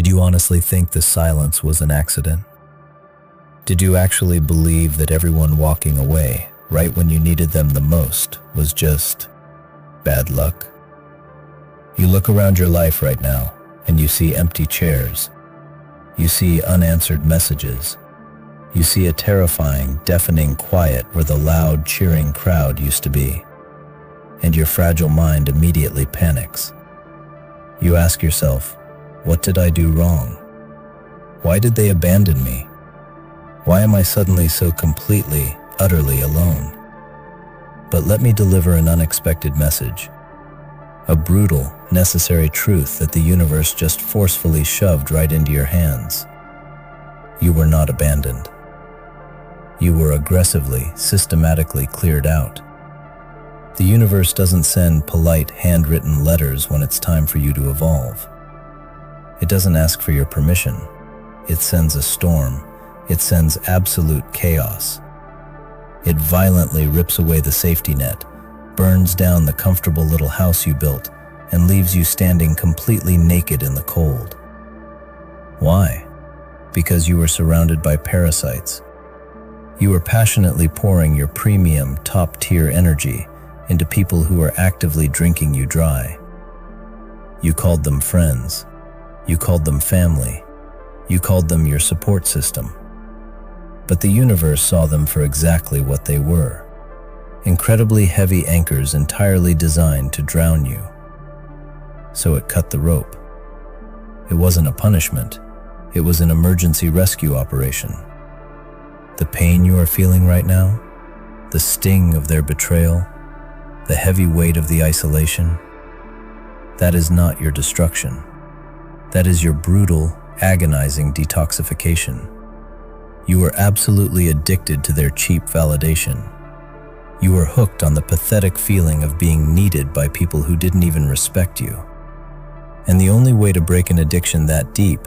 Did you honestly think the silence was an accident? Did you actually believe that everyone walking away right when you needed them the most was just bad luck? You look around your life right now and you see empty chairs. You see unanswered messages. You see a terrifying, deafening quiet where the loud, cheering crowd used to be. And your fragile mind immediately panics. You ask yourself, what did I do wrong? Why did they abandon me? Why am I suddenly so completely, utterly alone? But let me deliver an unexpected message. A brutal, necessary truth that the universe just forcefully shoved right into your hands. You were not abandoned. You were aggressively, systematically cleared out. The universe doesn't send polite, handwritten letters when it's time for you to evolve. It doesn't ask for your permission. It sends a storm. It sends absolute chaos. It violently rips away the safety net, burns down the comfortable little house you built, and leaves you standing completely naked in the cold. Why? Because you were surrounded by parasites. You were passionately pouring your premium, top-tier energy into people who were actively drinking you dry. You called them friends. You called them family. You called them your support system. But the universe saw them for exactly what they were. Incredibly heavy anchors entirely designed to drown you. So it cut the rope. It wasn't a punishment. It was an emergency rescue operation. The pain you are feeling right now, the sting of their betrayal, the heavy weight of the isolation, that is not your destruction. That is your brutal, agonizing detoxification. You were absolutely addicted to their cheap validation. You were hooked on the pathetic feeling of being needed by people who didn't even respect you. And the only way to break an addiction that deep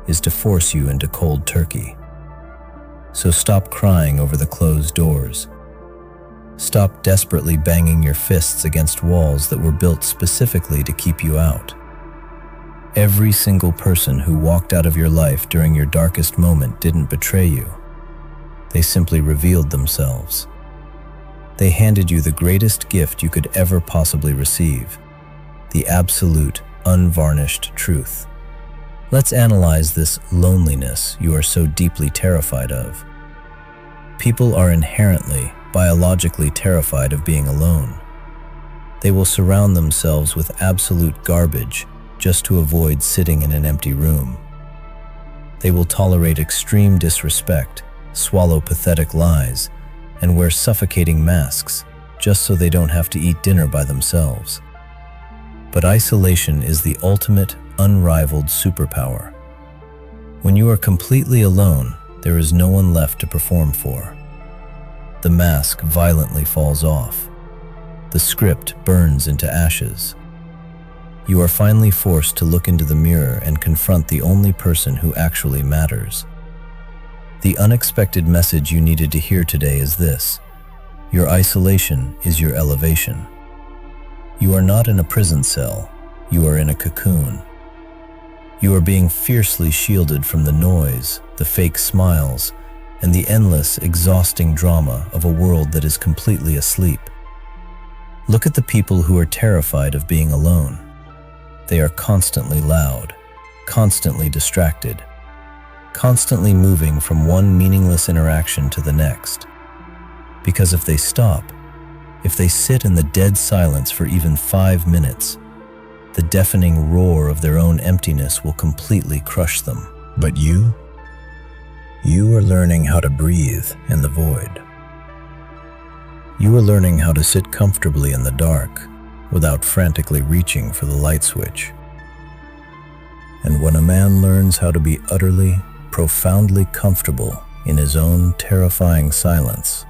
is to force you into cold turkey. So stop crying over the closed doors. Stop desperately banging your fists against walls that were built specifically to keep you out. Every single person who walked out of your life during your darkest moment didn't betray you. They simply revealed themselves. They handed you the greatest gift you could ever possibly receive, the absolute, unvarnished truth. Let's analyze this loneliness you are so deeply terrified of. People are inherently, biologically terrified of being alone. They will surround themselves with absolute garbage just to avoid sitting in an empty room. They will tolerate extreme disrespect, swallow pathetic lies, and wear suffocating masks just so they don't have to eat dinner by themselves. But isolation is the ultimate, unrivaled superpower. When you are completely alone, there is no one left to perform for. The mask violently falls off. The script burns into ashes. You are finally forced to look into the mirror and confront the only person who actually matters. The unexpected message you needed to hear today is this: your isolation is your elevation. You are not in a prison cell, you are in a cocoon. You are being fiercely shielded from the noise, the fake smiles, and the endless, exhausting drama of a world that is completely asleep. Look at the people who are terrified of being alone. They are constantly loud, constantly distracted, constantly moving from one meaningless interaction to the next. Because if they stop, if they sit in the dead silence for even 5 minutes, the deafening roar of their own emptiness will completely crush them. But you are learning how to breathe in the void. You are learning how to sit comfortably in the dark without frantically reaching for the light switch. And when a man learns how to be utterly, profoundly comfortable in his own terrifying silence,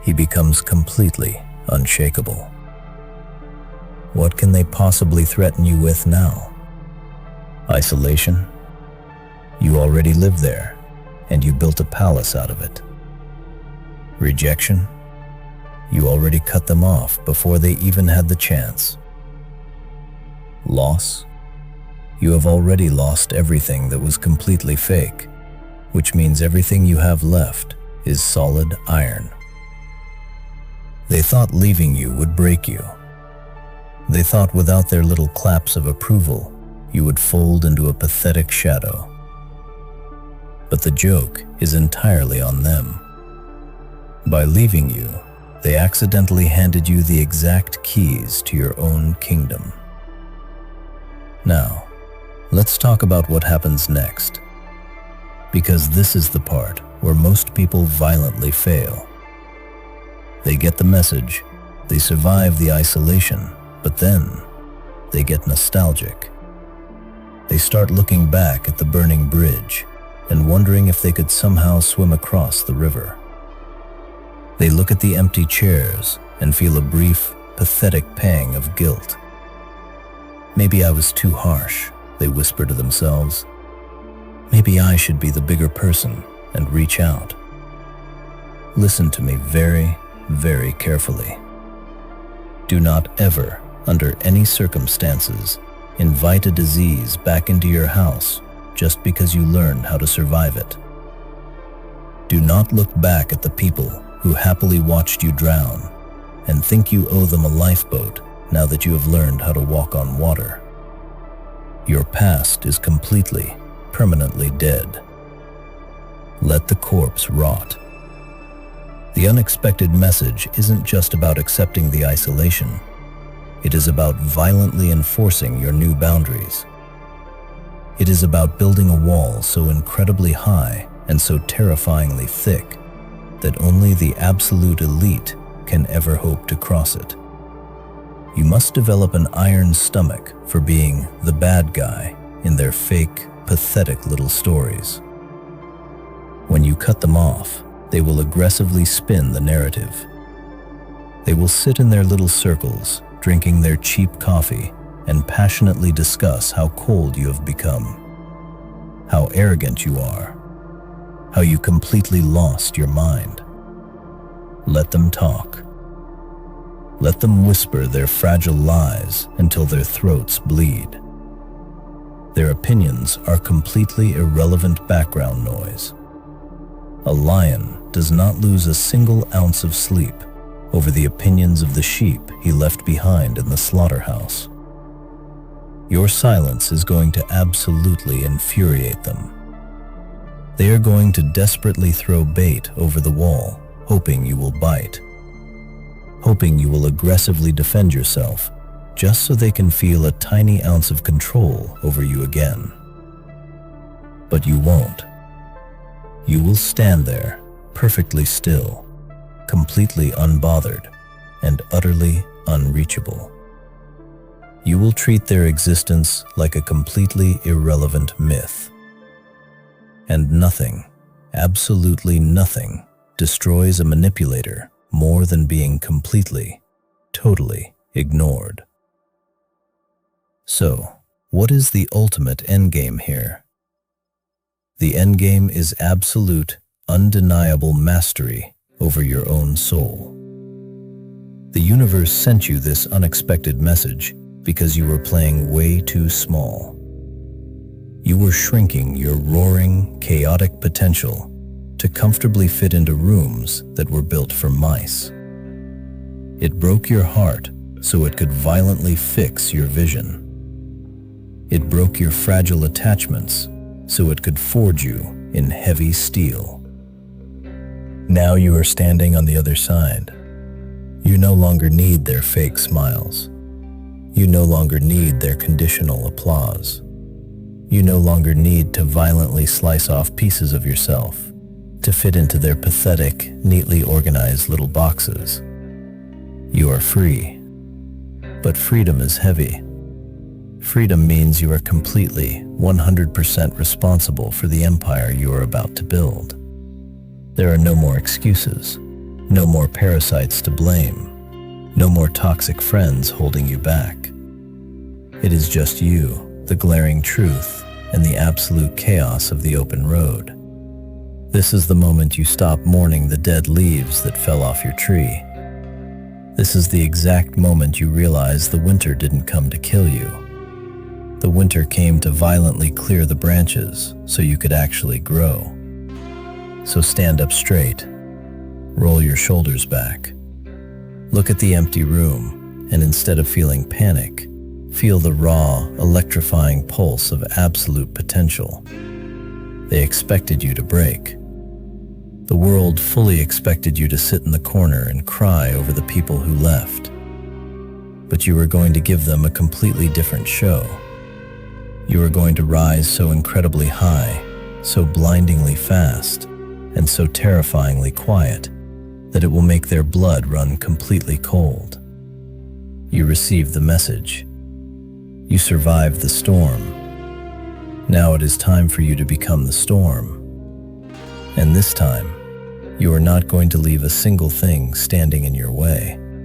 he becomes completely unshakable. What can they possibly threaten you with now? Isolation? You already live there, and you built a palace out of it. Rejection? You already cut them off before they even had the chance. Loss? You have already lost everything that was completely fake, which means everything you have left is solid iron. They thought leaving you would break you. They thought without their little claps of approval, you would fold into a pathetic shadow. But the joke is entirely on them. By leaving you, they accidentally handed you the exact keys to your own kingdom. Now, let's talk about what happens next, because this is the part where most people violently fail. They get the message, they survive the isolation, but then they get nostalgic. They start looking back at the burning bridge and wondering if they could somehow swim across the river. They look at the empty chairs and feel a brief, pathetic pang of guilt. Maybe I was too harsh, they whisper to themselves. Maybe I should be the bigger person and reach out. Listen to me very, very carefully. Do not ever, under any circumstances, invite a disease back into your house just because you learned how to survive it. Do not look back at the people who happily watched you drown and think you owe them a lifeboat now that you have learned how to walk on water. Your past is completely, permanently dead. Let the corpse rot. The unexpected message isn't just about accepting the isolation. It is about violently enforcing your new boundaries. It is about building a wall so incredibly high and so terrifyingly thick that only the absolute elite can ever hope to cross it. You must develop an iron stomach for being the bad guy in their fake, pathetic little stories. When you cut them off, they will aggressively spin the narrative. They will sit in their little circles, drinking their cheap coffee, and passionately discuss how cold you have become, how arrogant you are, how you completely lost your mind. Let them talk. Let them whisper their fragile lies until their throats bleed. Their opinions are completely irrelevant background noise. A lion does not lose a single ounce of sleep over the opinions of the sheep he left behind in the slaughterhouse. Your silence is going to absolutely infuriate them. They are going to desperately throw bait over the wall, hoping you will bite, hoping you will aggressively defend yourself, just so they can feel a tiny ounce of control over you again. But you won't. You will stand there, perfectly still, completely unbothered, and utterly unreachable. You will treat their existence like a completely irrelevant myth. And nothing, absolutely nothing, destroys a manipulator more than being completely, totally ignored. So, what is the ultimate endgame here? The endgame is absolute, undeniable mastery over your own soul. The universe sent you this unexpected message because you were playing way too small. You were shrinking your roaring, chaotic potential to comfortably fit into rooms that were built for mice. It broke your heart so it could violently fix your vision. It broke your fragile attachments so it could forge you in heavy steel. Now you are standing on the other side. You no longer need their fake smiles. You no longer need their conditional applause. You no longer need to violently slice off pieces of yourself to fit into their pathetic, neatly organized little boxes. You are free. But freedom is heavy. Freedom means you are completely, 100% responsible for the empire you are about to build. There are no more excuses, no more parasites to blame, no more toxic friends holding you back. It is just you, the glaring truth, and the absolute chaos of the open road. This is the moment you stop mourning the dead leaves that fell off your tree. This is the exact moment you realize the winter didn't come to kill you. The winter came to violently clear the branches so you could actually grow. So stand up straight, roll your shoulders back, look at the empty room, and instead of feeling panic, feel the raw, electrifying pulse of absolute potential. They expected you to break. The world fully expected you to sit in the corner and cry over the people who left. But you were going to give them a completely different show. You were going to rise so incredibly high, so blindingly fast, and so terrifyingly quiet that it will make their blood run completely cold. You received the message. You survived the storm. Now it is time for you to become the storm. And this time, you are not going to leave a single thing standing in your way.